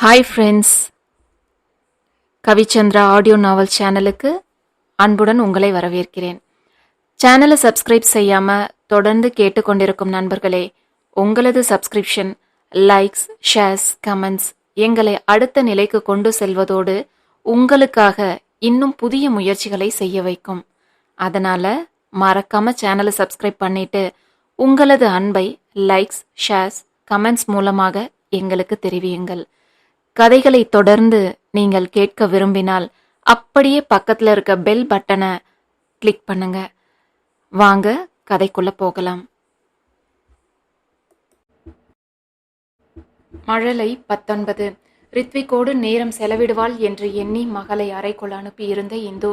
Hi friends, Kavichandra audio நாவல் சேனலுக்கு அன்புடன் உங்களை வரவேற்கிறேன். சேனலை சப்ஸ்கிரைப் செய்யாமல் தொடர்ந்து கேட்டுக்கொண்டிருக்கும் நண்பர்களே, உங்களது சப்ஸ்கிரிப்ஷன், லைக்ஸ், ஷேர்ஸ், கமெண்ட்ஸ் எங்களை அடுத்த நிலைக்கு கொண்டு செல்வதோடு உங்களுக்காக இன்னும் புதிய முயற்சிகளை செய்ய வைக்கும். அதனால் மறக்காம சேனலை சப்ஸ்கிரைப் பண்ணிட்டு உங்களது அன்பை லைக்ஸ், ஷேர்ஸ், கமெண்ட்ஸ் மூலமாக எங்களுக்கு தெரிவியுங்கள். கதைகளை தொடர்ந்து நீங்கள் கேட்க விரும்பினால் அப்படியே பக்கத்தில் இருக்க பெல் பட்டனை கிளிக் பண்ணுங்க. வாங்க கதைக்குள்ள போகலாம். மழலை 19. ரித்விக்கோடு நேரம் செலவிடுவாள் என்று எண்ணி மகளை அறைக்குள் அனுப்பியிருந்த இந்து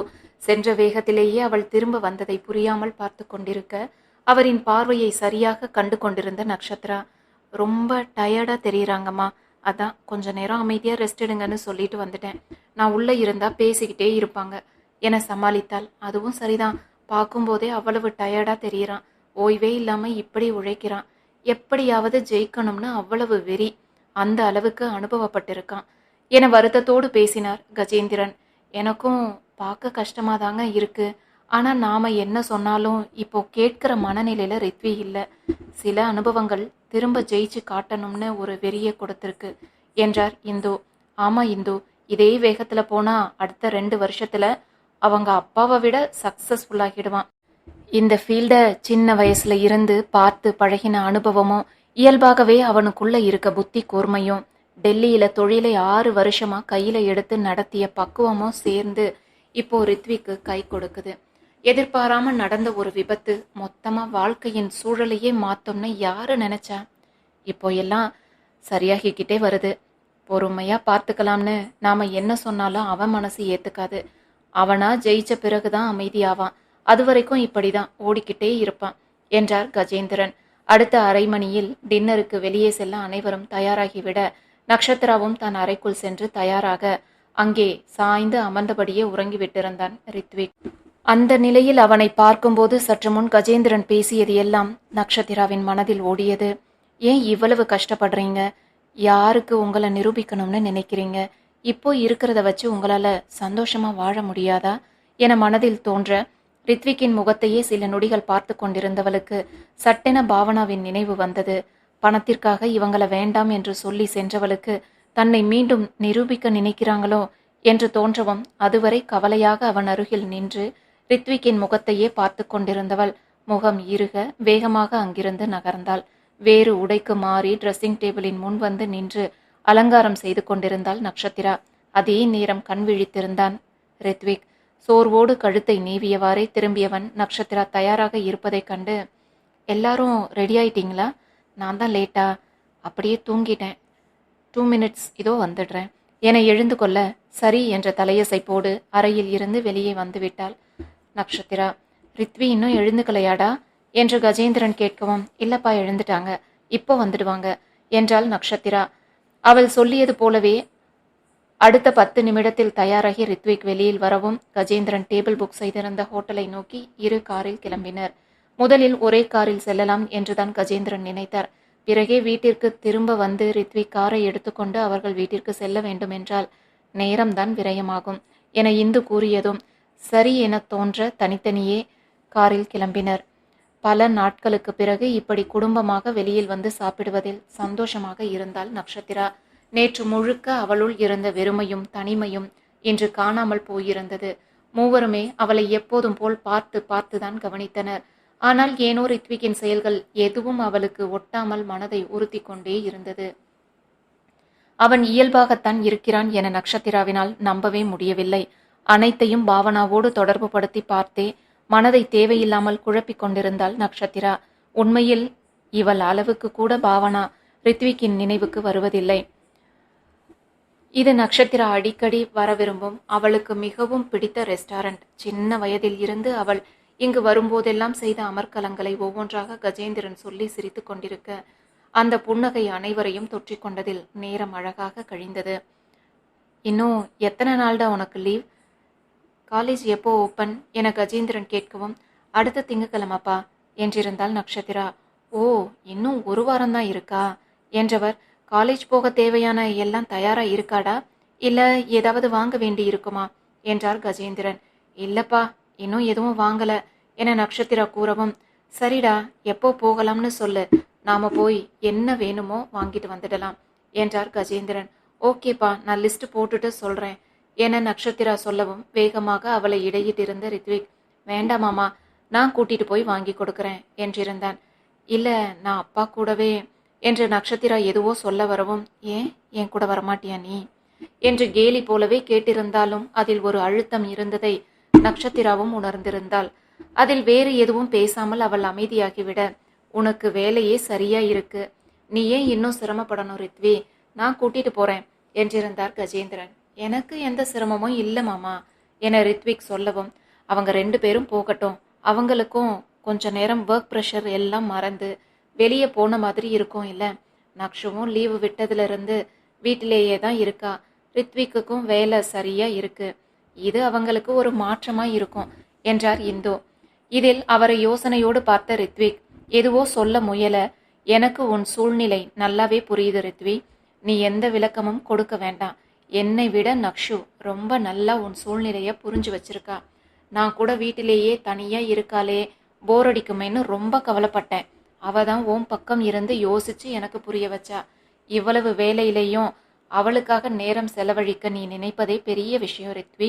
சென்ற வேகத்திலேயே அவள் திரும்ப வந்ததை புரியாமல் பார்த்து கொண்டிருக்க, அவரின் பார்வையை சரியாக கண்டு கொண்டிருந்த நக்ஷத்ரா, ரொம்ப டயர்டா தெரியுறாங்கம்மா, அதான் கொஞ்ச நேரம் அமைதியாக ரெஸ்ட் எடுங்கன்னு சொல்லிட்டு வந்துட்டேன். நான் உள்ளே இருந்தால் பேசிக்கிட்டே இருப்பாங்க என சமாளித்தாள். அதுவும் சரிதான், பார்க்கும்போதே அவ்வளவு டயர்டாக தெரிகிறான். ஓய்வே இல்லாமல் இப்படி உழைக்கிறான். எப்படியாவது ஜெயிக்கணும்னு அவ்வளவு வெறி, அந்த அளவுக்கு அனுபவப்பட்டிருக்கான் என வருத்தத்தோடு பேசினார் கஜேந்திரன். எனக்கும் பார்க்க கஷ்டமாக தாங்க இருக்கு. ஆனால் நாம் என்ன சொன்னாலும் இப்போ கேட்குற மனநிலையில் ரித்வி இல்லை. சில அனுபவங்கள் திரும்ப ஜெயிச்சு காட்டணும்னு ஒரு வெறியை கொடுத்துருக்கு என்றார் இந்து. ஆமாம் இந்து, இதே வேகத்தில் போனால் அடுத்த 2 வருஷத்தில் அவங்க அப்பாவை விட சக்ஸஸ்ஃபுல்லாகிடுவான். இந்த ஃபீல்டை சின்ன வயசுல இருந்து பார்த்து பழகின அனுபவமும் இயல்பாகவே அவனுக்குள்ள இருக்க புத்தி கூர்மையும் டெல்லியில் தொழிலை 6 வருஷமா கையில் எடுத்து நடத்திய பக்குவமும் சேர்ந்து இப்போ ரித்விக்கு கை கொடுக்குது. எதிர்பாராமல் நடந்த ஒரு விபத்து மொத்தமாக வாழ்க்கையின் சூழலையே மாத்தோம்னு யாரு நினைச்சா? இப்போ எல்லாம் சரியாகிக்கிட்டே வருது. பொறுமையா பார்த்துக்கலாம்னு நாம என்ன சொன்னாலும் அவன் மனசு ஏத்துக்காது. அவனா ஜெயிச்ச பிறகுதான் அமைதியாவான். அது வரைக்கும் இப்படிதான் ஓடிக்கிட்டே இருப்பான் என்றார் கஜேந்திரன். அடுத்த அரை மணியில் டின்னருக்கு வெளியே செல்ல அனைவரும் தயாராகிவிட நக்ஷத்ராவும் தன் அறைக்குள் சென்று தயாராக அங்கே சாய்ந்து அமர்ந்தபடியே உறங்கிவிட்டிருந்தான் ரித்விக். அந்த நிலையில் அவனை பார்க்கும்போது சற்று முன் கஜேந்திரன் பேசியது எல்லாம் நக்ஷத்ராவின் மனதில் ஓடியது. ஏன் இவ்வளவு கஷ்டப்படுறீங்க? யாருக்கு உங்களை நிரூபிக்கணும்னு நினைக்கிறீங்க? இப்போ இருக்கிறத வச்சு உங்களால சந்தோஷமா வாழ முடியாதா என மனதில் தோன்ற ரித்விக்கின் முகத்தையே சில நொடிகள் பார்த்து கொண்டிருந்தவளுக்கு சட்டென பாவனாவின் நினைவு வந்தது. பணத்திற்காக இவங்களை வேண்டாம் என்று சொல்லி சென்றவளுக்கு தன்னை மீண்டும் நிரூபிக்க நினைக்கிறாங்களோ என்று தோன்றவும் அதுவரை கவலையாக அவன் அருகில் நின்று ரித்விக்கின் முகத்தையே பார்த்து கொண்டிருந்தவள் முகம் இறுக வேகமாக அங்கிருந்து நகர்ந்தாள். வேறு உடைக்கு மாறி ட்ரெஸ்ஸிங் டேபிளின் முன் வந்து நின்று அலங்காரம் செய்து கொண்டிருந்தாள் நக்ஷத்ரா. அதே நேரம் கண் விழித்திருந்தான் ரித்விக். சோர்வோடு கழுத்தை நீவியவாறே திரும்பியவன் நக்ஷத்ரா தயாராக இருப்பதைக் கண்டு, எல்லாரும் ரெடி ஆயிட்டீங்களா? நான் தான் லேட்டா, அப்படியே தூங்கிட்டேன். 2 மினிட்ஸ், இதோ வந்துடுறேன் என எழுந்து கொள்ள சரி என்ற தலையசைப்போடு அறையில் இருந்து வெளியே வந்து விட்டாள் நக்ஷத்ரா. ரித்வி இன்னும் எழுந்துக்கலையாடா என்று கஜேந்திரன் கேட்கவும், இல்லப்பா எழுந்துட்டாங்க, இப்போ வந்துடுவாங்க என்றாள் நக்ஷத்ரா. அவள் சொல்லியது போலவே அடுத்த 10 நிமிடத்தில் தயாராகி ரித்விக் வெளியில் வரவும் கஜேந்திரன் டேபிள் புக் செய்திருந்த ஹோட்டலை நோக்கி 2 காரில் கிளம்பினர். முதலில் ஒரே காரில் செல்லலாம் என்றுதான் கஜேந்திரன் நினைத்தார். பிறகே வீட்டிற்கு திரும்ப வந்து ரித்விக் காரை எடுத்துக்கொண்டு அவர்கள் வீட்டிற்கு செல்ல வேண்டும் என்றால் நேரம்தான் விரயமாகும் என இந்து கூறியதும் சரி என தோன்ற தனித்தனியே காரில் கிளம்பினர். பல நாட்களுக்கு பிறகு இப்படி குடும்பமாக வெளியில் வந்து சாப்பிடுவதில் சந்தோஷமாக இருந்தாள் நக்ஷத்ரா. நேற்று முழுக்க அவளுள் இருந்த வெறுமையும் தனிமையும் இன்று காணாமல் போயிருந்தது. மூவருமே அவளை எப்போதும் போல் பார்த்து பார்த்துதான் கவனித்தனர். ஆனால் ஏனோ ரித்விக்கின் செயல்கள் எதுவும் அவளுக்கு ஒட்டாமல் மனதை உறுத்தி கொண்டே இருந்தது. அவன் இயல்பாகத்தான் இருக்கிறான் என நக்ஷத்ராவினால் நம்பவே முடியவில்லை. அனைத்தையும் பாவனாவோடு தொடர்பு படுத்தி பார்த்தே மனதை தேவையில்லாமல் குழப்பிக் கொண்டிருந்தாள் நக்ஷத்ரா. உண்மையில் இவள் அளவுக்கு கூட பாவனா ரித்விக்கின் நினைவுக்கு வருவதில்லை. இது நக்ஷத்ரா அடிக்கடி வர விரும்பும் அவளுக்கு மிகவும் பிடித்த ரெஸ்டாரண்ட். சின்ன வயதில் இருந்து அவள் இங்கு வரும்போதெல்லாம் செய்த அமர்க்கலங்களை ஒவ்வொன்றாக கஜேந்திரன் சொல்லி சிரித்து கொண்டிருக்க அந்த புன்னகை அனைவரையும் தொற்றிக்கொண்டதில் நேரம் அழகாக கழிந்தது. இன்னும் எத்தனை நாள்டா உனக்கு லீவ்? காலேஜ் எப்போ ஓப்பன் என கஜேந்திரன் கேட்கவும், அடுத்த திங்கக்கிழமைப்பா என்றிருந்தாள் நக்ஷத்ரா. ஓ, இன்னும் 1 வாரம்தான் இருக்கா என்றவர் காலேஜ் போக தேவையான எல்லாம் தயாரா இருக்காடா, இல்ல ஏதாவது வாங்க வேண்டி இருக்குமா என்றார் கஜேந்திரன். இல்லப்பா, இன்னும் எதுவும் வாங்கல என நட்சத்திரா கூறவும், சரிடா, எப்போ போகலாம்னு சொல்லு, நாம போய் என்ன வேணுமோ வாங்கிட்டு வந்துடலாம் என்றார் கஜேந்திரன். ஓகேப்பா, நான் லிஸ்ட் போட்டுட்டு சொல்றேன் என நட்சத்திரா சொல்லவும் வேகமாக அவளை இடையிட்டிருந்த ரித்விக், வேண்டாமாமா, நான் கூட்டிட்டு போய் வாங்கி கொடுக்கறேன் என்றிருந்தான். இல்ல, நான் அப்பா கூடவே என்று நட்சத்திரா எதுவோ சொல்ல வரவும், ஏன் என் கூட வரமாட்டியா நீ என்று கேலி போலவே கேட்டிருந்தாலும் அதில் ஒரு அழுத்தம் இருந்ததை நட்சத்திராவும் உணர்ந்திருந்தாள். அதில் வேறு எதுவும் பேசாமல் அவள் அமைதியாகிவிட, உனக்கு வேலையே சரியா இருக்கு, நீ ஏன் இன்னும் சிரமப்படணும் ரித்வி, நான் கூட்டிட்டு போறேன் என்றிருந்தார் கஜேந்திரன். எனக்கு எந்த சிரமமும் இல்ல மாமா என ரித்விக் சொல்லவும், அவங்க 2 பேரும் போகட்டும், அவங்களுக்கும் கொஞ்ச நேரம் ஒர்க் ப்ரெஷர் எல்லாம் மறந்து வெளியே போன மாதிரி இருக்கும் இல்ல, நக்ஷுவும் லீவு விட்டதுல இருந்து வீட்டிலேயே தான் இருக்கா, ரித்விக்குக்கும் வேலை சரியா இருக்கு, இது அவங்களுக்கு ஒரு மாற்றமா இருக்கும் என்றார் இந்து. இதில் அவரை யோசனையோடு பார்த்த ரித்விக் எதுவோ சொல்ல முயல, எனக்கு உன் சூழ்நிலை நல்லாவே புரியுது ரித்வி, நீ எந்த விளக்கமும் கொடுக்க வேண்டாம், என்னை விட நக்ஷு ரொம்ப நல்லா உன் சூழ்நிலைய புரிஞ்சு வச்சிருக்கா, நான் கூட வீட்டிலேயே தனியா இருக்காளே, போர் அடிக்குமேன்னு ரொம்ப கவலைப்பட்டேன், அவ தான் உன் பக்கம் இருந்து யோசிச்சு எனக்கு புரிய வச்சா, இவ்வளவு வேலையிலையும் அவளுக்காக நேரம் செலவழிக்க நீ நினைப்பதே பெரிய விஷயம் ரித்வி,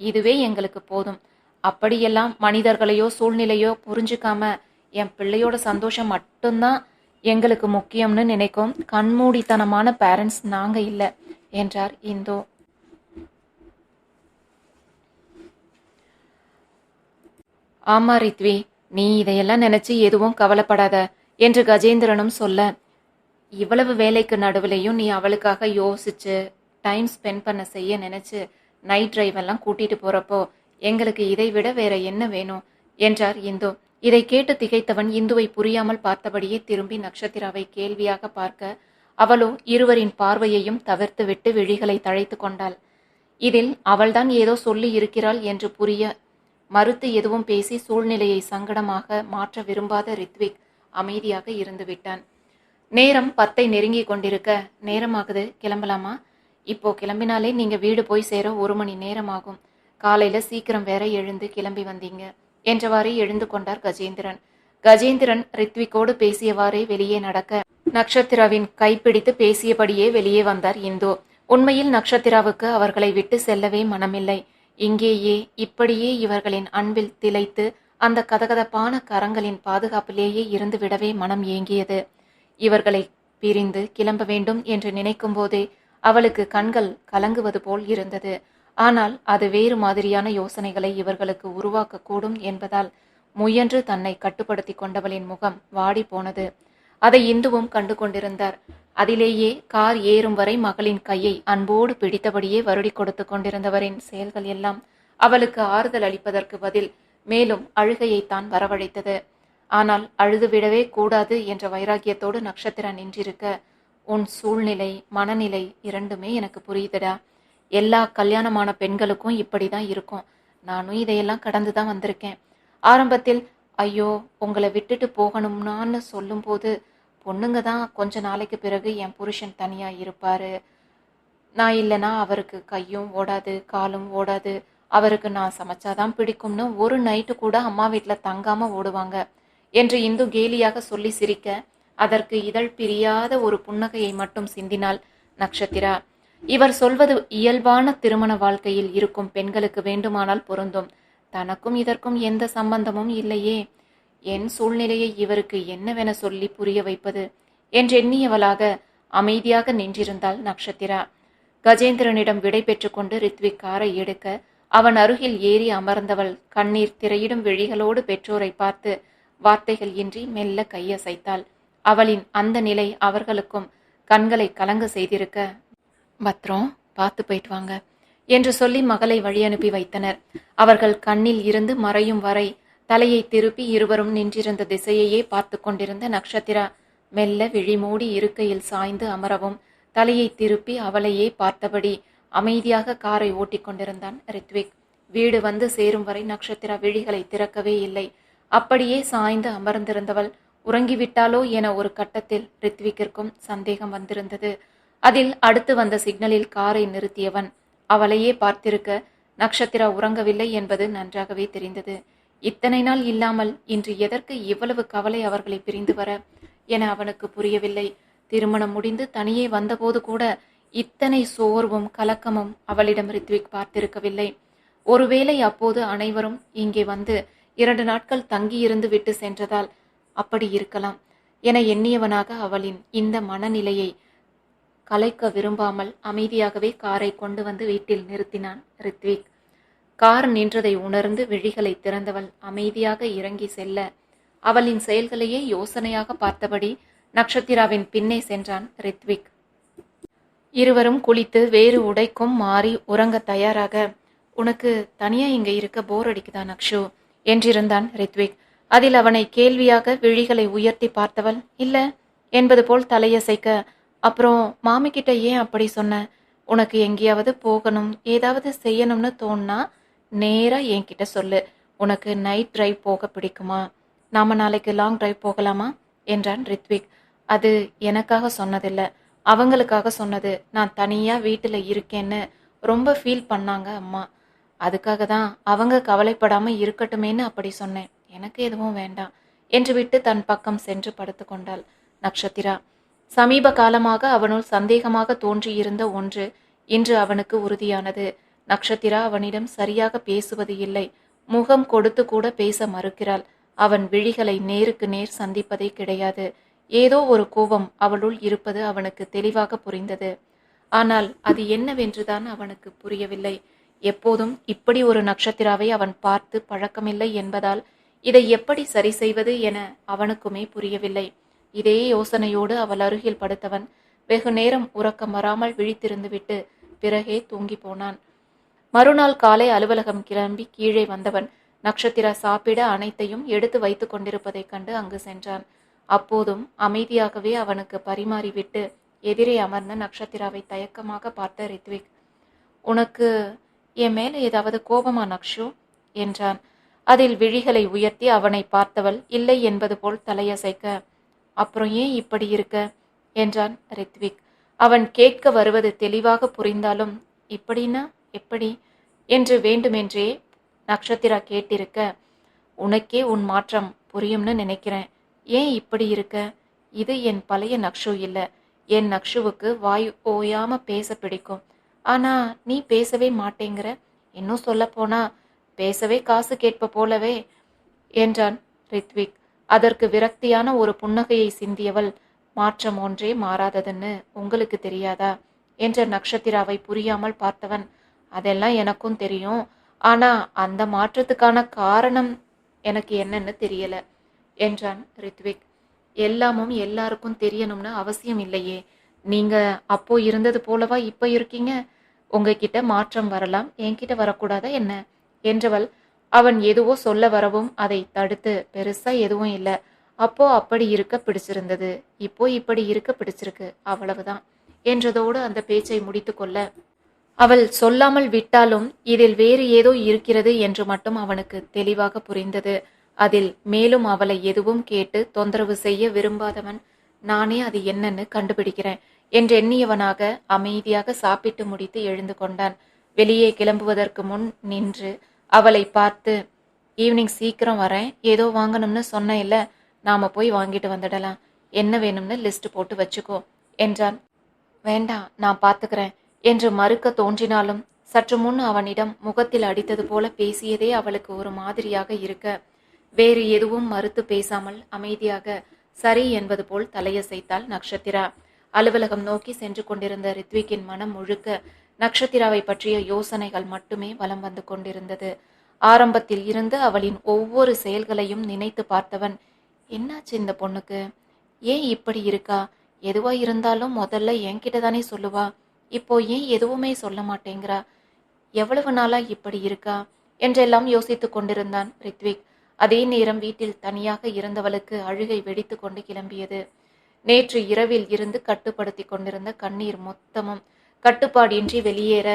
இதுவே எங்களுக்கு போதும், அப்படியெல்லாம் மனிதர்களையோ சூழ்நிலையோ புரிஞ்சுக்காம என் பிள்ளையோட சந்தோஷம் மட்டும்தான் எங்களுக்கு முக்கியம்னு நினைக்கும் கண்மூடித்தனமான பேரண்ட்ஸ் நாங்க இல்லை என்றார் இந்து. ஆமா ரித்வி, நீ இதையெல்லாம் நினைச்சு எதுவும் கவலைப்படாத என்று கஜேந்திரனும் சொல்ல, இவ்வளவு வேலைக்கு நடுவுலையும் நீ அவளுக்காக யோசிச்சு டைம் ஸ்பெண்ட் பண்ண செய்ய நினைச்சு நைட் டிரைவ் எல்லாம் கூட்டிட்டு போறப்போ எங்களுக்கு இதை விட வேற என்ன வேணும் என்றார் இந்து. இதை கேட்டு திகைத்தவன் இந்துவை புரியாமல் பார்த்தபடியே திரும்பி நட்சத்திராவை கேள்வியாக பார்க்க, அவளோ இருவரின் பார்வையையும் தவிர்த்து விட்டு விழிகளை தழைத்து கொண்டாள். இதில் அவள்தான் ஏதோ சொல்லி இருக்கிறாள் என்று புரிய மறுத்து எதுவும் பேசி சூழ்நிலையை சங்கடமாக மாற்ற விரும்பாத ரித்விக் அமைதியாக இருந்து விட்டான். நேரம் 10 நெருங்கி கொண்டிருக்க, நேரமாகுது, கிளம்பலாமா, இப்போ கிளம்பினாலே நீங்க வீடு போய் சேர 1 மணி நேரம் ஆகும், காலையில சீக்கிரம் வேற எழுந்து கிளம்பி வந்தீங்க என்றவாறே எழுந்து கொண்டார் கஜேந்திரன். கஜேந்திரன் ரித்விக்கோடு பேசியவாறே வெளியே நடக்க, நட்சத்திராவின் கைப்பிடித்து பேசியபடியே வெளியே வந்தார் இந்து. உண்மையில் நட்சத்திராவுக்கு அவர்களை விட்டு செல்லவே மனமில்லை. இங்கேயே இப்படியே இவர்களின் அன்பில் திளைத்து அந்த கதகதப்பான கரங்களின் பாதுகாப்பிலேயே இருந்து விடவே மனம் ஏங்கியது. இவர்களை பிரிந்து கிளம்ப வேண்டும் என்று நினைக்கும் போதே அவளுக்கு கண்கள் கலங்குவது போல் இருந்தது. ஆனால் அது வேறு மாதிரியான யோசனைகளை இவர்களுக்கு உருவாக்கக்கூடும் என்பதால் முயன்று தன்னை கட்டுப்படுத்தி கொண்டவளின் முகம் வாடி போனது. அதை இந்துவும் கண்டு கொண்டிருந்தார். அதிலேயே கார் ஏறும் வரை மகளின் கையை அன்போடு பிடித்தபடியே வருடி கொடுத்து கொண்டிருந்தவரின் செயல்கள் எல்லாம் அவளுக்கு ஆறுதல் அளிப்பதற்கு பதில் மேலும் அழுகையைத்தான் வரவழைத்தது. ஆனால் அழுதுவிடவே கூடாது என்ற வைராக்கியத்தோடு நட்சத்திரா நின்றிருக்க, உன் சூழ்நிலை மனநிலை இரண்டுமே எனக்கு புரியுதுடா, எல்லா கல்யாணமான பெண்களுக்கும் இப்படிதான் இருக்கும், நானும் இதையெல்லாம் கடந்துதான் வந்திருக்கேன். ஆரம்பத்தில் ஐயோ உங்களை விட்டுட்டு போகணும்னான்னு சொல்லும் போது பொண்ணுங்க தான் கொஞ்ச நாளைக்கு பிறகு என் புருஷன் தனியா இருப்பாரு, நான் இல்லைன்னா அவருக்கு கையும் ஓடாது காலும் ஓடாது, அவருக்கு நான் சமைச்சாதான் பிடிக்கும்னு ஒரு நைட்டு கூட அம்மா வீட்டில் தங்காம ஓடுவாங்க என்று இந்து கேலியாக சொல்லி சிரிக்க, அதற்கு இதழ் பிரியாத ஒரு புன்னகையை மட்டும் சிந்தினாள் நட்சத்திரா. இவர் சொல்வது இயல்பான திருமண வாழ்க்கையில் இருக்கும் பெண்களுக்கு வேண்டுமானால் பொருந்தும், தனக்கும் இதற்கும் எந்த சம்பந்தமும் இல்லையே, என் சூழ்நிலையை இவருக்கு என்னவென சொல்லி புரிய வைப்பது என்றெண்ணியவளாக அமைதியாக நின்றிருந்தாள் நட்சத்திரா. கஜேந்திரனிடம் விடை பெற்று கொண்டு ரித்விக் காரை எடுக்க, அவன் அருகில் ஏறி அமர்ந்தவள் கண்ணீர் திரையிடும் விழிகளோடு பெற்றோரை பார்த்து வார்த்தைகள் இன்றி மெல்ல கையசைத்தாள். அவளின் அந்த நிலை அவர்களுக்கும் கண்களை கலங்க செய்திருக்க, பத்ரம், பார்த்து போயிட்டு வாங்க என்று சொல்லி மகளை வழி அனுப்பி வைத்தனர். அவர்கள் கண்ணில் இருந்து மறையும் வரை தலையை திருப்பி இருவரும் நின்றிருந்த திசையையே பார்த்து கொண்டிருந்த நட்சத்திரா மெல்ல விழிமூடி இருக்கையில் சாய்ந்து அமரவும் தலையை திருப்பி அவளையே பார்த்தபடி அமைதியாக காரை ஓட்டிக் கொண்டிருந்தான் ரித்விக். வீடு வந்து சேரும் வரை நட்சத்திரா விழிகளை திறக்கவே இல்லை. அப்படியே சாய்ந்து அமர்ந்திருந்தவள் உறங்கிவிட்டாளோ என ஒரு கட்டத்தில் ரித்விக்கிற்கும் சந்தேகம் வந்திருந்தது. அதில் அடுத்து வந்த சிக்னலில் காரை நிறுத்தியவன் அவளையே பார்த்திருக்க நக்ஷத்திரா உறங்கவில்லை என்பது நன்றாகவே தெரிந்தது. இத்தனை நாள் இல்லாமல் இன்று எதற்கு இவ்வளவு கவலை அவர்களை பிரிந்து வர என அவனுக்கு புரியவில்லை. திருமணம் முடிந்து தனியே வந்தபோது கூட இத்தனை சோர்வும் கலக்கமும் அவளிடம் ரித்விக் பார்த்திருக்கவில்லை. ஒருவேளை அப்போது அனைவரும் இங்கே வந்து 2 நாட்கள் தங்கியிருந்து விட்டு சென்றதால் அப்படி இருக்கலாம் என எண்ணியவனாக அவளின் இந்த மனநிலையை கலைக்க விரும்பாமல் அமைதியாகவே காரை கொண்டு வந்து வீட்டில் நிறுத்தினான் ரித்விக். கார் நின்றதை உணர்ந்து விழிகளை திறந்தவள் அமைதியாக இறங்கி செல்ல அவளின் செயல்களையே யோசனையாக பார்த்தபடி நக்ஷத்திராவின் பின்னே சென்றான் ரித்விக். இருவரும் குளித்து வேறு உடைக்கும் மாறி உறங்க தயாராக, உனக்கு தனியா இங்க இருக்க போர் அடிக்குதா நக்ஷு என்றிருந்தான் ரித்விக். அதில் அவனை கேள்வியாக விழிகளை உயர்த்தி பார்த்தவள் இல்ல என்பது போல் தலையசைக்க, அப்புறம் மாமி கிட்ட ஏன் அப்படி சொன்ன? உனக்கு எங்கேயாவது போகணும் ஏதாவது செய்யணும்னு தோணுனா நேரா என்கிட்ட சொல்லு. உனக்கு நைட் டிரைவ் போக பிடிக்குமா? நாம நாளைக்கு லாங் டிரைவ் போகலாமா என்றான் ரித்விக். அது எனக்காக சொன்னதில்ல, அவங்களுக்காக சொன்னது. நான் தனியா வீட்டுல இருக்கேன்னு ரொம்ப ஃபீல் பண்ணாங்க அம்மா. அதுக்காக தான் அவங்க கவலைப்படாம இருக்கட்டுமேன்னு அப்படி சொன்னேன். எனக்கு எதுவும் வேண்டாம் என்று விட்டு தன் பக்கம் சென்று படுத்து கொண்டாள் நக்ஷத்திரா. சமீப காலமாக அவனுள் சந்தேகமாக தோன்றியிருந்த ஒன்று இன்று அவனுக்கு உறுதியானது. நக்ஷத்திரா அவனிடம் சரியாக பேசுவது இல்லை. முகம் கொடுத்து கூட பேச மறுக்கிறாள். அவன் விழிகளை நேருக்கு நேர் சந்திப்பதே கிடையாது. ஏதோ ஒரு கோபம் அவளுள் இருப்பது அவனுக்கு தெளிவாக புரிந்தது. ஆனால் அது என்னவென்றுதான் அவனுக்கு புரியவில்லை. எப்போதும் இப்படி ஒரு நக்ஷத்திராவை அவன் பார்த்து பழக்கமில்லை என்பதால் இதை எப்படி சரி செய்வது என அவனுக்குமே புரியவில்லை. இதே யோசனையோடு அவள் அருகில் படுத்தவன் வெகு நேரம் உறக்கம் வராமல் விழித்திருந்து விட்டு பிறகே தூங்கி போனான். மறுநாள் காலை அலுவலகம் கிளம்பி கீழே வந்தவன் நக்ஷத்திரா சாப்பிட அனைத்தையும் எடுத்து வைத்து கொண்டிருப்பதைக் கண்டு அங்கு சென்றான். அப்போதும் அமைதியாகவே அவனுக்கு பரிமாறிவிட்டு எதிரே அமர்ந்த நக்ஷத்திராவை தயக்கமாக பார்த்த ரித்விக், உனக்கு என் மேல ஏதாவது கோபமா நக்ஷு என்றான். அதில் விழிகளை உயர்த்தி அவனை பார்த்தவள் இல்லை என்பது போல் தலையசைக்க, அப்புறம் ஏன் இப்படி இருக்க என்றான் ரித்விக். அவன் கேட்க வருவது தெளிவாக புரிந்தாலும் இப்படின்னா எப்படி என்று வேண்டுமென்றே நக்ஷத்திரா கேட்டிருக்க, உனக்கே உன் மாற்றம் புரியும்னு நினைக்கிறேன். ஏன் இப்படி இருக்க? இது என் பழைய நக்ஷு இல்ல. என் நக்ஷுவுக்கு வாய் ஓயாம பேச பிடிக்கும். ஆனா நீ பேசவே மாட்டேங்கிற. இன்னும் சொல்ல போனா பேசவே காசு கேட்ப போலவே என்றான் ரித்விக். அதற்கு விரக்தியான ஒரு புன்னகையை சிந்தியவள், மாற்றம் ஒன்றே மாறாததுன்னு உங்களுக்கு தெரியாதா என்ற நக்ஷத்திராவை புரியாமல் பார்த்தவன், அதெல்லாம் எனக்கும் தெரியும். ஆனா அந்த மாற்றத்துக்கான காரணம் எனக்கு என்னன்னு தெரியல என்றான் ரித்விக். எல்லாமும் எல்லாருக்கும் தெரியணும்னு அவசியம் இல்லையே. நீங்க அப்போ இருந்தது போலவா இப்ப இருக்கீங்க? உங்ககிட்ட மாற்றம் வரலாம், என்கிட்ட வரக்கூடாதா என்ன என்றவள் அவன் எதுவோ சொல்ல வரவும் அதை தடுத்து, பெருசா எதுவும் இல்ல, அப்போ அப்படி இருக்க பிடிச்சிருந்தது, இப்போ இப்படி இருக்க பிடிச்சிருக்கு, அவ்வளவுதான் என்றதோடு அந்த பேச்சை முடித்து கொள்ள அவள் சொல்லாமல் விட்டாலும் இதில் வேறு ஏதோ இருக்கிறது என்று மட்டும் அவனுக்கு தெளிவாக புரிந்தது. அதில் மேலும் அவளை எதுவும் கேட்டு தொந்தரவு செய்ய விரும்பாதவன், நானே அது என்னன்னு கண்டுபிடிக்கிறேன் என்றெண்ணியவனாக அமைதியாக சாப்பிட்டு முடித்து எழுந்து கொண்டான். வெளியே கிளம்புவதற்கு முன் நின்று அவளை பார்த்து, ஈவினிங் சீக்கிரம் வரேன், ஏதோ வாங்கணும்னு சொன்ன இல்ல, நாம போய் வாங்கிட்டு வந்துடலாம். என்ன வேணும்னு லிஸ்ட் போட்டு வச்சுக்கோ என்றான். வேண்டாம், நான் பார்த்துக்கிறேன் என்று மறுக்க தோன்றினாலும் சற்று முன் அவனிடம் முகத்தில் அடித்தது போல பேசியதே அவளுக்கு ஒரு மாதிரியாக இருக்க, வேறு எதுவும் மறுத்து பேசாமல் அமைதியாக சரி என்பது போல் தலையசைத்தாள் நக்ஷத்திரா. அலுவலகம் நோக்கி சென்று கொண்டிருந்த ரித்விக்கின் மனம் முழுக்க நக்ஷத்திராவை பற்றிய யோசனைகள் மட்டுமே வலம் வந்து கொண்டிருந்தது. ஆரம்பத்தில் இருந்து அவளின் ஒவ்வொரு செயல்களையும் நினைத்து பார்த்தவன், என்னாச்சு இந்த பொண்ணுக்கு? ஏன் இப்படி இருக்கா? எதுவா இருந்தாலும் முதல்ல என்கிட்ட தானே சொல்லுவா, இப்போ ஏன் எதுவுமே சொல்ல மாட்டேங்கிறா? எவ்வளவு நாளா இப்படி இருக்கா என்றெல்லாம் யோசித்து கொண்டிருந்தான் ரித்விக். அதே நேரம் வீட்டில் தனியாக இருந்தவளுக்கு அழுகை வெடித்து கொண்டு கிளம்பியது. நேற்று இரவில் இருந்து கட்டுப்படுத்தி கொண்டிருந்த கண்ணீர் மொத்தமும் கட்டுப்பாடின்றி வெளியேற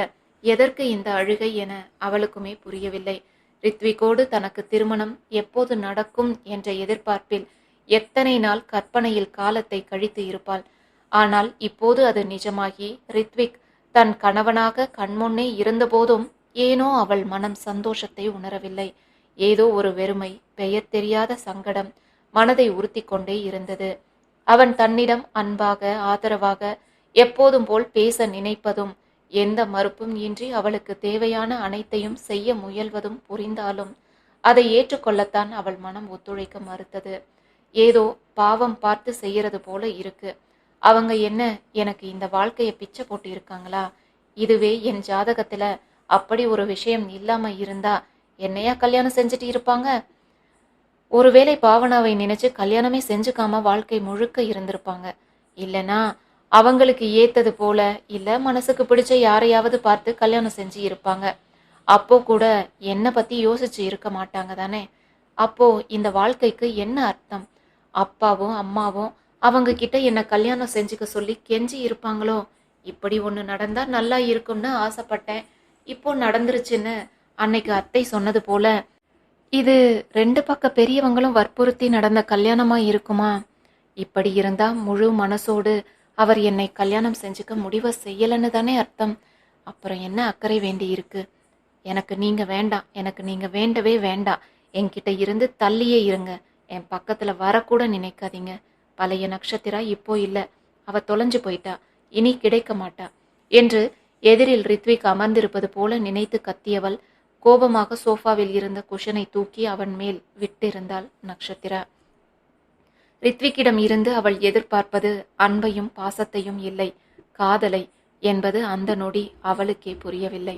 எதற்கு இந்த அழுகை என அவளுக்குமே புரியவில்லை. ரித்விக்கோடு தனக்கு திருமணம் எப்போது நடக்கும் என்ற எதிர்பார்ப்பில் எத்தனை நாள் கற்பனையில் காலத்தை கழித்து இருப்பாள். ஆனால் இப்போது அது நிஜமாகி ரித்விக் தன் கணவனாக கண்முன்னே இருந்தபோதும் ஏனோ அவள் மனம் சந்தோஷத்தை உணரவில்லை. ஏதோ ஒரு வெறுமை, பெயர் தெரியாத சங்கடம் மனதை உறுத்தி கொண்டே இருந்தது. அவன் தன்னிடம் அன்பாக, ஆதரவாக எப்போதும் போல் பேச நினைப்பதும், எந்த மறுப்பும் இன்றி அவளுக்கு தேவையான அனைத்தையும் செய்ய முயல்வதும் புரிந்தாலும் அதை ஏற்றுக்கொள்ளத்தான் அவள் மனம் ஒத்துழைக்க மறுத்தது. ஏதோ பாவம் பார்த்து செய்யறது போல இருக்கு. அவங்க என்ன எனக்கு இந்த வாழ்க்கைய பிச்சை போட்டு இருக்காங்களா? இதுவே என் ஜாதகத்துல அப்படி ஒரு விஷயம் இல்லாம இருந்தா என்னையா கல்யாணம் செஞ்சுட்டு இருப்பாங்க? ஒருவேளை பாவனாவை நினைச்சு கல்யாணமே செஞ்சுக்காம வாழ்க்கை முழுக்க இருந்திருப்பாங்க. இல்லனா அவங்களுக்கு ஏத்தது போல இல்ல மனசுக்கு பிடிச்ச யாரையாவது பார்த்து கல்யாணம் செஞ்சு இருப்பாங்க. அப்போ கூட என்ன பத்தி யோசிச்சு இருக்க மாட்டாங்க தானே. அப்போ இந்த வாழ்க்கைக்கு என்ன அர்த்தம்? அப்பாவும் அம்மாவும் அவங்க கிட்ட என்ன கல்யாணம் செஞ்சுக்க சொல்லி கெஞ்சி இருப்பாங்களோ? இப்படி ஒண்ணு நடந்தா நல்லா இருக்கும்னு ஆசைப்பட்டேன், இப்போ நடந்துருச்சுன்னு அன்னைக்கு அத்தை சொன்னது போல இது 2 பக்க பெரியவங்களும் வற்புறுத்தி நடந்த கல்யாணமா இருக்குமா? இப்படி இருந்தா முழு மனசோடு அவர் என்னை கல்யாணம் செஞ்சுக்க முடிவை செய்யலன்னு தானே அர்த்தம். அப்புறம் என்ன அக்கறை வேண்டி இருக்கு? எனக்கு நீங்க வேண்டாம், எனக்கு நீங்க வேண்டவே வேண்டாம். என்கிட்ட இருந்து தள்ளியே இருங்க. என் பக்கத்துல வரக்கூட நினைக்காதீங்க. பழைய நட்சத்திரா இப்போ இல்ல, அவ தொலைஞ்சு போயிட்டா, இனி கிடைக்க மாட்டா என்று எதிரில் ரித்விக் அமர்ந்திருப்பது போல நினைத்து கத்தியவள் கோபமாக சோஃபாவில் இருந்த குஷனை தூக்கி அவன் மேல் விட்டிருந்தாள் நட்சத்திரா. ரித்விக்கிடம் இருந்து அவள் எதிர்பார்ப்பது அன்பையும் பாசத்தையும் இல்லை, காதலை என்பது அந்த நொடி அவளுக்கே புரியவில்லை.